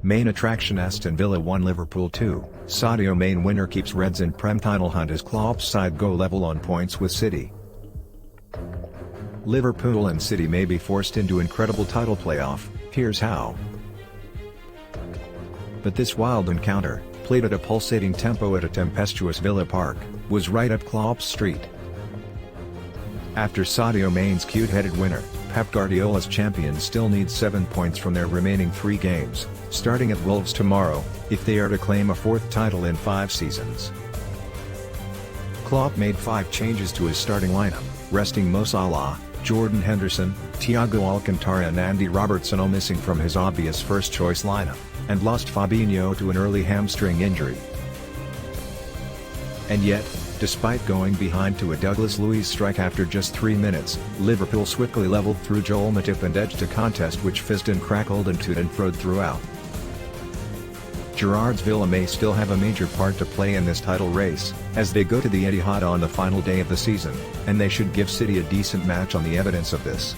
Main attraction Aston Villa 1 Liverpool 2, Sadio main winner keeps Reds in Prem title hunt as Klopp's side go level on points with City. Liverpool and City may be forced into incredible title playoff, here's how. But this wild encounter, played at a pulsating tempo at a tempestuous Villa Park, was right up Klopp's street. After Sadio Mane's cute-headed winner, Pep Guardiola's champions still need 7 points from their remaining 3 games, starting at Wolves tomorrow, if they are to claim a 4th title in 5 seasons. Klopp made 5 changes to his starting lineup, resting Mo Salah, Jordan Henderson, Thiago Alcantara and Andy Robertson all missing from his obvious first-choice lineup, and lost Fabinho to an early hamstring injury. And yet, despite going behind to a Douglas Luiz strike after just 3 minutes, Liverpool swiftly levelled through Joel Matip and edged a contest which fizzed and crackled and toed and froed throughout. Gerrard's Villa may still have a major part to play in this title race, as they go to the Etihad on the final day of the season, and they should give City a decent match on the evidence of this.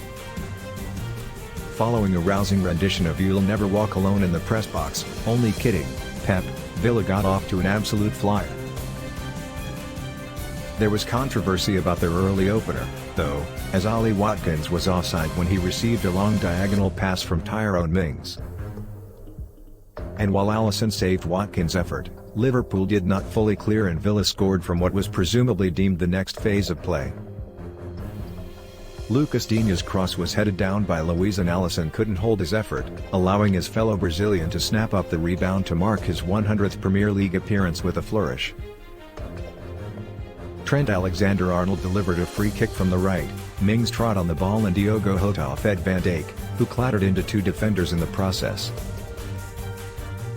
Following a rousing rendition of You'll Never Walk Alone in the press box, only kidding, Pep, Villa got off to an absolute flyer. There was controversy about their early opener, though, as Ollie Watkins was offside when he received a long diagonal pass from Tyrone Mings. And while Alisson saved Watkins' effort, Liverpool did not fully clear and Villa scored from what was presumably deemed the next phase of play. Lucas Diña's cross was headed down by Luiz and Alisson couldn't hold his effort, allowing his fellow Brazilian to snap up the rebound to mark his 100th Premier League appearance with a flourish. Trent Alexander-Arnold delivered a free kick from the right, Mings trod on the ball and Diogo Jota fed Van Dijk, who clattered into 2 defenders in the process.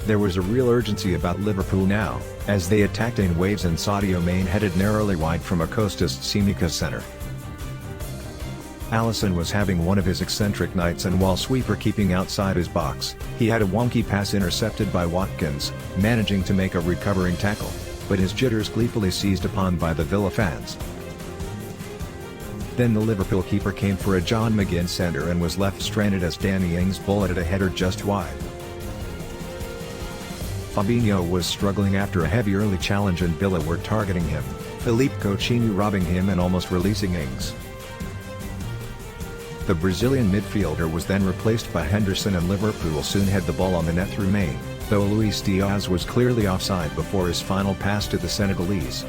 There was a real urgency about Liverpool now, as they attacked in waves and Sadio Mane headed narrowly wide from Acosta's Tsimikas center. Alisson was having one of his eccentric nights and while sweeper keeping outside his box, he had a wonky pass intercepted by Watkins, managing to make a recovering tackle, but his jitters gleefully seized upon by the Villa fans. Then the Liverpool keeper came for a John McGinn center and was left stranded as Danny Ings bulleted a header just wide. Fabinho was struggling after a heavy early challenge and Villa were targeting him, Philippe Coutinho robbing him and almost releasing Ings. The Brazilian midfielder was then replaced by Henderson and Liverpool soon had the ball on the net through Mane, though Luis Diaz was clearly offside before his final pass to the Senegalese.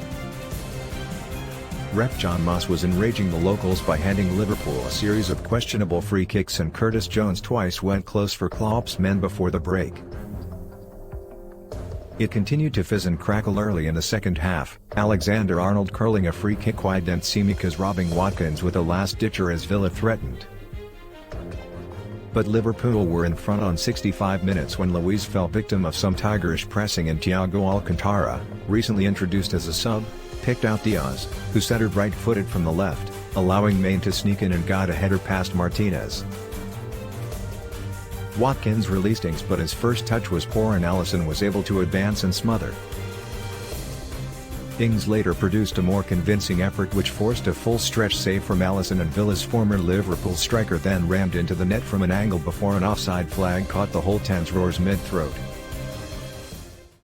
Ref John Moss was enraging the locals by handing Liverpool a series of questionable free kicks and Curtis Jones twice went close for Klopp's men before the break. It continued to fizz and crackle early in the second half, Alexander-Arnold curling a free kick wide and Tsimikas robbing Watkins with a last-ditcher as Villa threatened. But Liverpool were in front on 65 minutes when Luiz fell victim of some tigerish pressing and Thiago Alcantara, recently introduced as a sub, picked out Diaz, who centered right-footed from the left, allowing Mane to sneak in and guide a header past Martinez. Watkins released Ings but his first touch was poor and Alisson was able to advance and smother. Ings later produced a more convincing effort which forced a full stretch save from Alisson and Villa's former Liverpool striker then rammed into the net from an angle before an offside flag caught the whole Tanzroar's mid-throat.